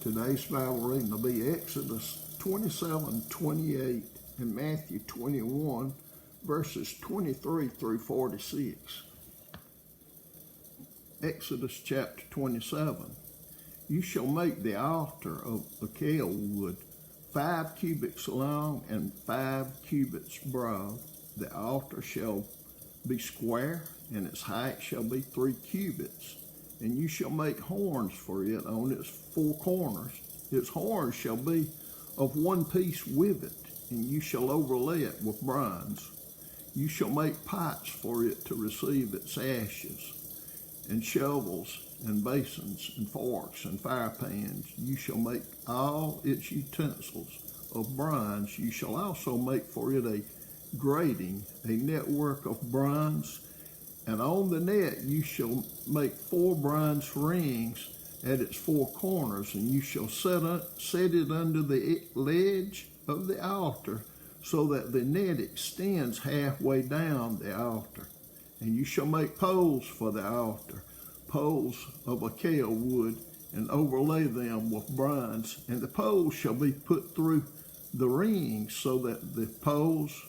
Today's Bible reading will be Exodus 27:28 and Matthew 21, verses 23 through 46. Exodus chapter 27. You shall make the altar of acacia wood 5 cubits long and 5 cubits broad. The altar shall be square, and its height shall be 3 cubits. And you shall make horns for it on its 4 corners. Its horns shall be of one piece with it, and you shall overlay it with bronze. You shall make pots for it to receive its ashes, and shovels, and basins, and forks, and fire pans. You shall make all its utensils of bronze. You shall also make for it a grating, a network of bronze, and on the net you shall make 4 bronze rings at its 4 corners, and you shall set it under the ledge of the altar, so that the net extends halfway down the altar. And you shall make poles for the altar, poles of acacia wood, and overlay them with bronze. And the poles shall be put through the rings, so that the poles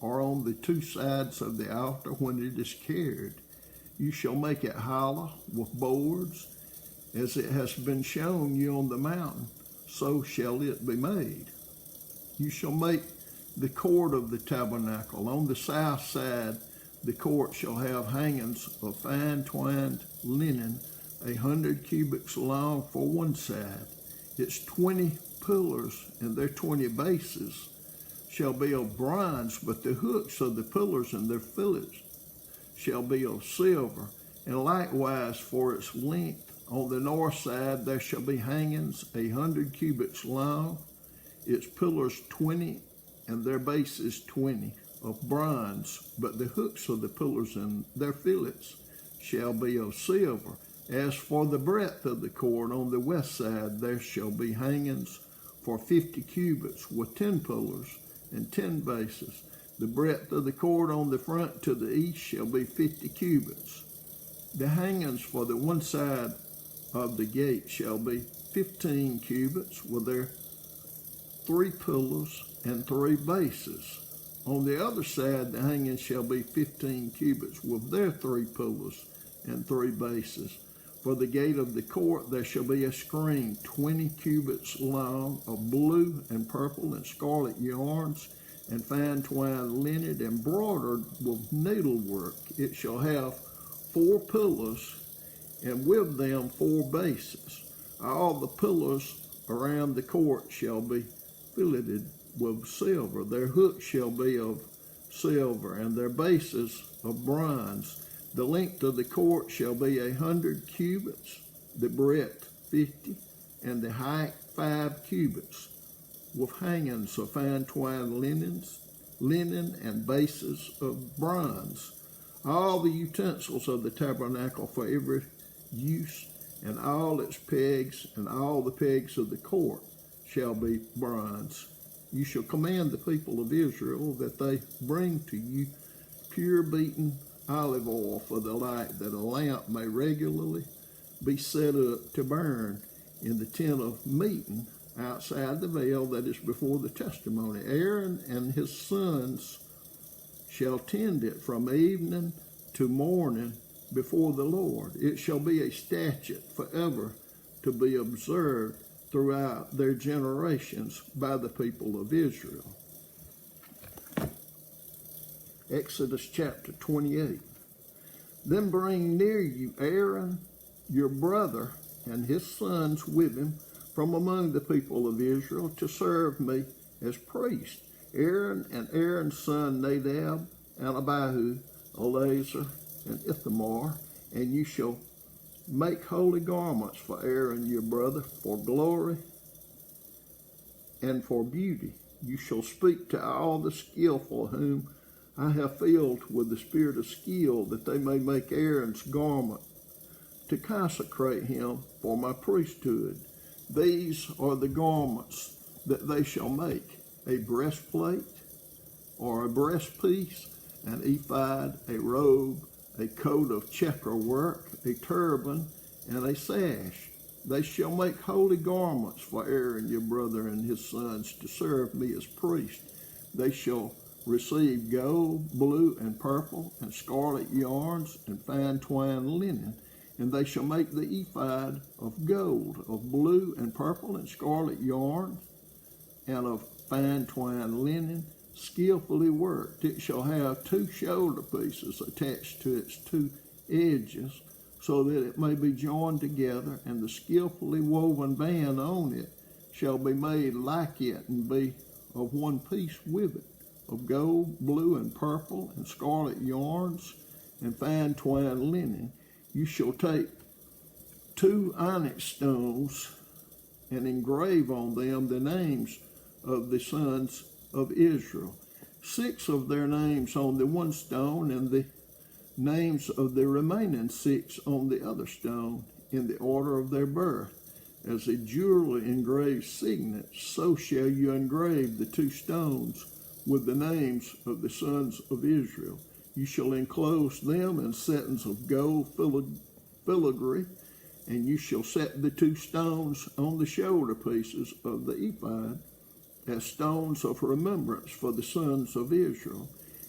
are on the 2 sides of the altar when it is carried. You shall make it hollow with boards, as it has been shown you on the mountain, so shall it be made. You shall make the court of the tabernacle. On the south side, the court shall have hangings of fine twined linen, 100 cubits long for one side. Its 20 pillars and their 20 bases shall be of bronze, but the hooks of the pillars and their fillets shall be of silver. And likewise for its length, on the north side there shall be hangings 100 cubits long, its pillars 20, and their bases 20, of bronze, but the hooks of the pillars and their fillets shall be of silver. As for the breadth of the court, on the west side there shall be hangings for 50 cubits, with 10 pillars and 10 bases. The breadth of the court on the front to the east shall be 50 cubits. The hangings for the one side of the gate shall be 15 cubits, with their 3 pillars and 3 bases. On the other side, the hangings shall be 15 cubits, with their 3 pillars and 3 bases. For the gate of the court there shall be a screen 20 cubits long, of blue and purple and scarlet yarns, and fine twined linen embroidered with needlework. It shall have 4 pillars, and with them 4 bases. All the pillars around the court shall be filleted with silver. Their hooks shall be of silver, and their bases of bronze. The length of the court shall be 100 cubits, the breadth 50, and the height 5 cubits, with hangings of fine twined linen and bases of bronze. All the utensils of the tabernacle for every use, and all its pegs, and all the pegs of the court shall be bronze. You shall command the people of Israel that they bring to you pure beaten olive oil for the light, that a lamp may regularly be set up to burn in the tent of meeting outside the veil that is before the testimony. Aaron and his sons shall tend it from evening to morning before the Lord. It shall be a statute forever to be observed throughout their generations by the people of Israel. Exodus chapter 28. Then bring near you Aaron, your brother, and his sons with him from among the people of Israel to serve me as priests. Aaron and Aaron's son Nadab and Abihu, Eleazar and Ithamar, and you shall make holy garments for Aaron your brother, for glory and for beauty. You shall speak to all the skillful whom I have filled with the spirit of skill, that they may make Aaron's garment to consecrate him for my priesthood. These are the garments that they shall make: a breastplate or a breastpiece, an ephod, a robe, a coat of checker work, a turban, and a sash. They shall make holy garments for Aaron your brother and his sons to serve me as priests. They shall receive gold, blue, and purple, and scarlet yarns, and fine twined linen. And they shall make the ephod of gold, of blue, and purple, and scarlet yarn, and of fine twined linen, skillfully worked. It shall have 2 shoulder pieces attached to its 2 edges, so that it may be joined together, and the skillfully woven band on it shall be made like it, and be of one piece with it, of gold, blue, and purple, and scarlet yarns, and fine twined linen. You shall take 2 onyx stones and engrave on them the names of the sons of Israel, 6 of their names on the one stone, and the names of the remaining 6 on the other stone, in the order of their birth. As a jeweler engraves signets, so shall you engrave the 2 stones with the names of the sons of Israel. You shall enclose them in settings of gold filigree, and you shall set the 2 stones on the shoulder pieces of the ephod as stones of remembrance for the sons of Israel.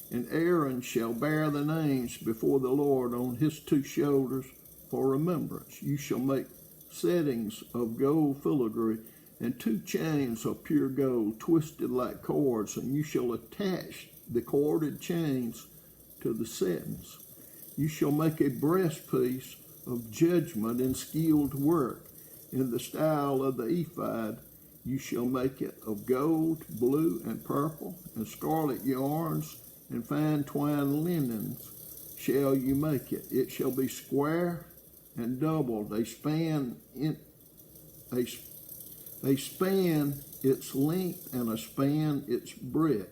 And Aaron shall bear the names before the Lord on his 2 shoulders for remembrance. You shall make settings of gold filigree and 2 chains of pure gold twisted like cords, and you shall attach the corded chains to the settings. You shall make a breastpiece of judgment in skilled work in the style of the ephod. You shall make it of gold, blue, and purple, and scarlet yarns, and fine twined linens shall you make it. It shall be square and doubled, a span its length, and a span its breadth.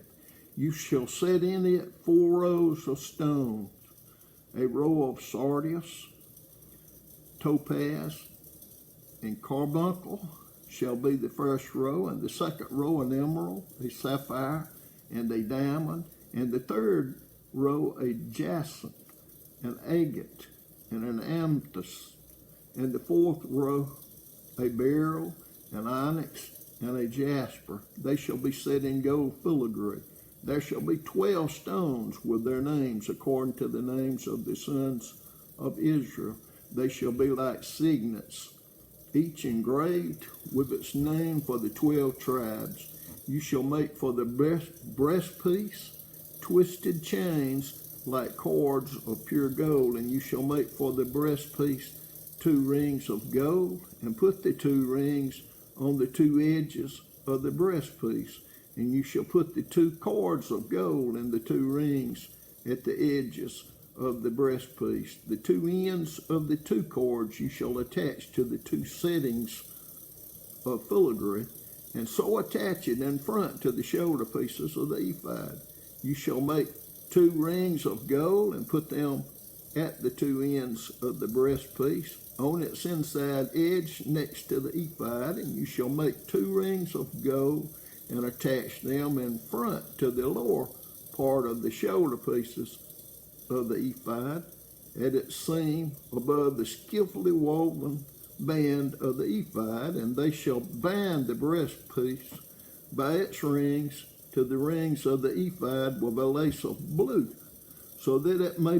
You shall set in it 4 rows of stones, a row of sardius, topaz, and carbuncle shall be the first row, and the second row an emerald, a sapphire, and a diamond, and the third row a jacinth, an agate, and an amethyst, and the 4th row a beryl, an onyx, and a jasper. They shall be set in gold filigree. There shall be 12 stones with their names according to the names of the sons of Israel. They shall be like signets, each engraved with its name for the 12 tribes. You shall make for the breastpiece twisted chains like cords of pure gold, and you shall make for the breastpiece 2 rings of gold, and put the 2 rings on the 2 edges of the breastpiece. And you shall put the 2 cords of gold in the 2 rings at the edges of the breastpiece. The 2 ends of the 2 cords you shall attach to the 2 settings of filigree, and so attach it in front to the shoulder pieces of the ephod. You shall make 2 rings of gold, and put them at the 2 ends of the breastpiece on its inside edge next to the ephod. And you shall make 2 rings of gold, and attach them in front to the lower part of the shoulder pieces of the ephod at its seam above the skillfully woven band of the ephod. And they shall bind the breastpiece by its rings to the rings of the ephod with a lace of blue, so that it may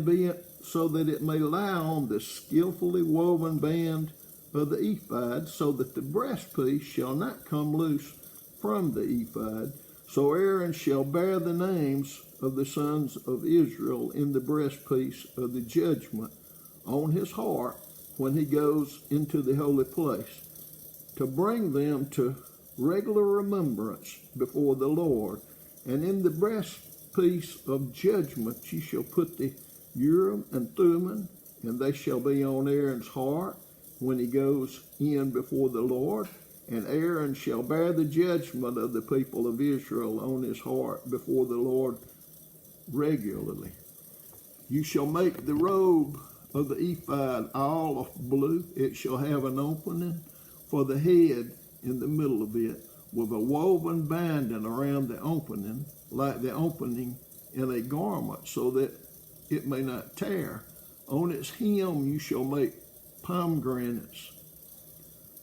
lie on the skillfully woven band of the ephod, so that the breastpiece shall not come loose from the ephod. So Aaron shall bear the names of the sons of Israel in the breastpiece of the judgment on his heart when he goes into the holy place, to bring them to regular remembrance before the Lord. And in the breastpiece of judgment you shall put the Urim and Thummim, and they shall be on Aaron's heart when he goes in before the Lord. And Aaron shall bear the judgment of the people of Israel on his heart before the Lord regularly. You shall make the robe of the ephod all of blue. It shall have an opening for the head in the middle of it, with a woven binding around the opening, like the opening in a garment, so that it may not tear. On its hem you shall make pomegranates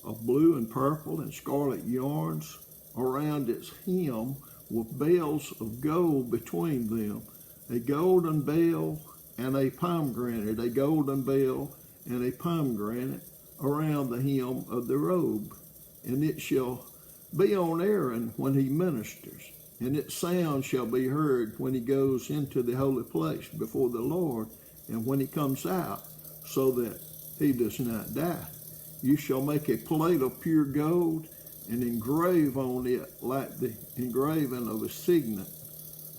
of blue and purple and scarlet yarns around its hem, with bells of gold between them, a golden bell and a pomegranate, a golden bell and a pomegranate around the hem of the robe. And it shall be on Aaron when he ministers, and its sound shall be heard when he goes into the holy place before the Lord, and when he comes out, so that he does not die. You shall make a plate of pure gold, and engrave on it like the engraving of a signet,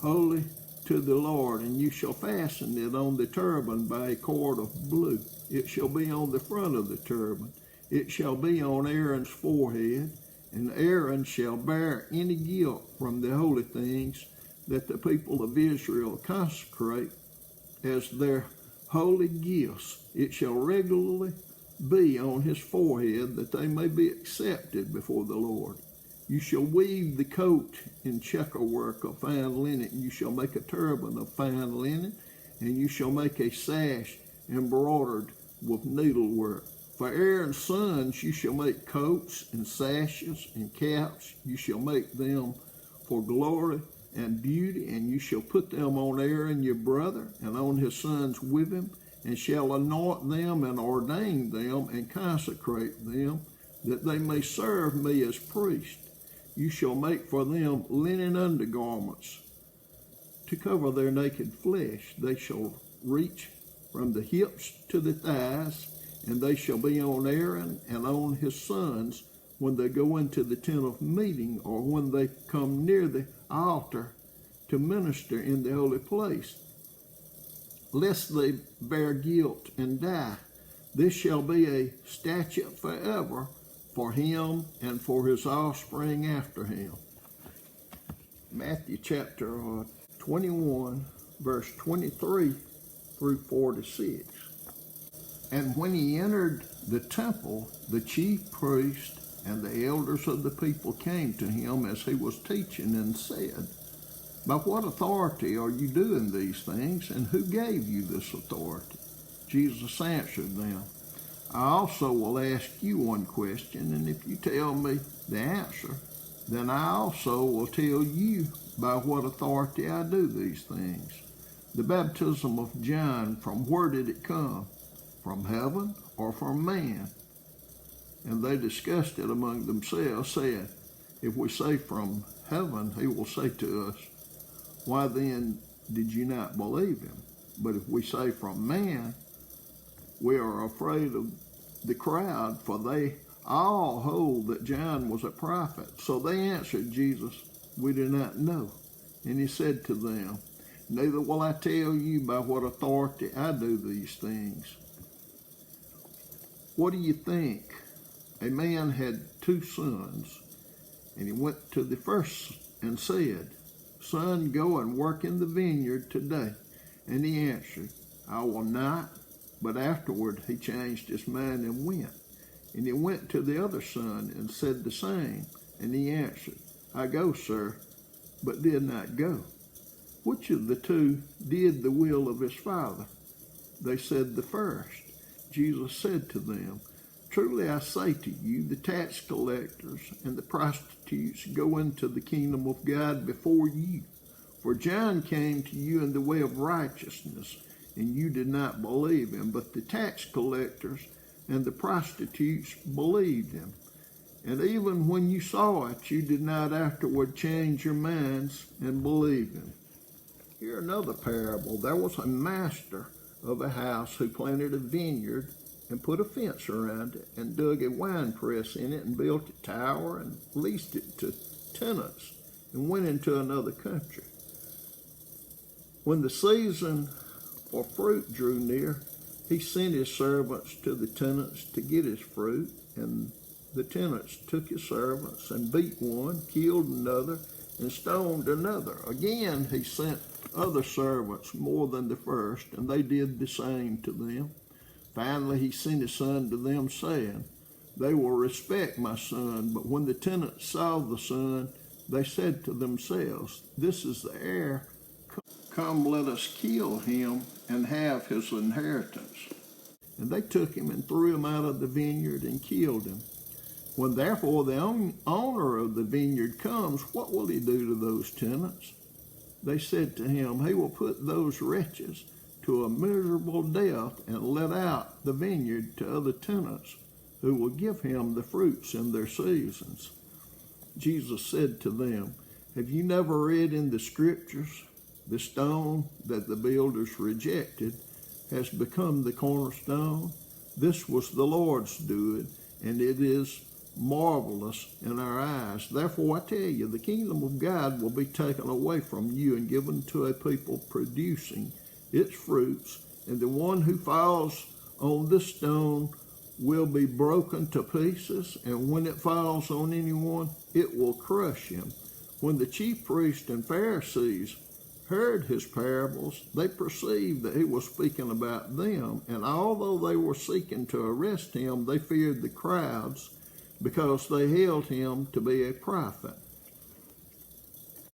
holy to the Lord, and you shall fasten it on the turban by a cord of blue. It shall be on the front of the turban. It shall be on Aaron's forehead, and Aaron shall bear any guilt from the holy things that the people of Israel consecrate as their holy gifts. It shall regularly be on his forehead, that they may be accepted before the Lord. You shall weave the coat in checker work of fine linen. You shall make a turban of fine linen, and you shall make a sash embroidered with needlework. For Aaron's sons you shall make coats and sashes and caps. You shall make them for glory and beauty, and you shall put them on Aaron your brother, and on his sons with him, and shall anoint them and ordain them and consecrate them, that they may serve me as priests. You shall make for them linen undergarments to cover their naked flesh. They shall reach from the hips to the thighs, and they shall be on Aaron and on his sons when they go into the tent of meeting, or when they come near the altar to minister in the holy place, lest they bear guilt and die. This shall be a statute forever for him and for his offspring after him. Matthew chapter 21, verse 23 through 46. And when he entered the temple, the chief priest and the elders of the people came to him as he was teaching, and said, By what authority are you doing these things, and who gave you this authority? Jesus answered them, I also will ask you one question, and if you tell me the answer, then I also will tell you by what authority I do these things. The baptism of John, from where did it come? From heaven or from man? And they discussed it among themselves, saying, If we say from heaven, he will say to us, Why then did you not believe him? But if we say from man, we are afraid of the crowd, for they all hold that John was a prophet. So they answered Jesus, We do not know. And he said to them, Neither will I tell you by what authority I do these things. What do you think? A man had 2 sons, and he went to the first and said, Son, go and work in the vineyard today. And he answered, I will not. But afterward he changed his mind and went. And he went to the other son and said the same. And he answered, I go, sir, but did not go. Which of the 2 did the will of his father? They said, the first. Jesus said to them, Truly I say to you, the tax collectors and the prostitutes go into the kingdom of God before you. For John came to you in the way of righteousness, and you did not believe him, but the tax collectors and the prostitutes believed him. And even when you saw it, you did not afterward change your minds and believe him. Here another parable. There was a master of a house who planted a vineyard and put a fence around it, and dug a wine press in it, and built a tower, and leased it to tenants, and went into another country. When the season for fruit drew near, he sent his servants to the tenants to get his fruit, and the tenants took his servants and beat one, killed another, and stoned another. Again he sent other servants more than the first, and they did the same to them. Finally he sent his son to them, saying, They will respect my son. But when the tenants saw the son, they said to themselves, This is the heir. Come, let us kill him and have his inheritance. And they took him and threw him out of the vineyard and killed him. When therefore the owner of the vineyard comes, what will he do to those tenants? They said to him, he will put those wretches to a miserable death and let out the vineyard to other tenants who will give him the fruits in their seasons. Jesus said to them, have you never read in the scriptures, the stone that the builders rejected has become the cornerstone? This was the Lord's doing, and it is marvelous in our eyes. Therefore I tell you, the kingdom of God will be taken away from you and given to a people producing its fruits, and the one who falls on this stone will be broken to pieces, and when it falls on anyone, it will crush him. When the chief priests and Pharisees heard his parables, they perceived that he was speaking about them, and although they were seeking to arrest him, they feared the crowds because they held him to be a prophet.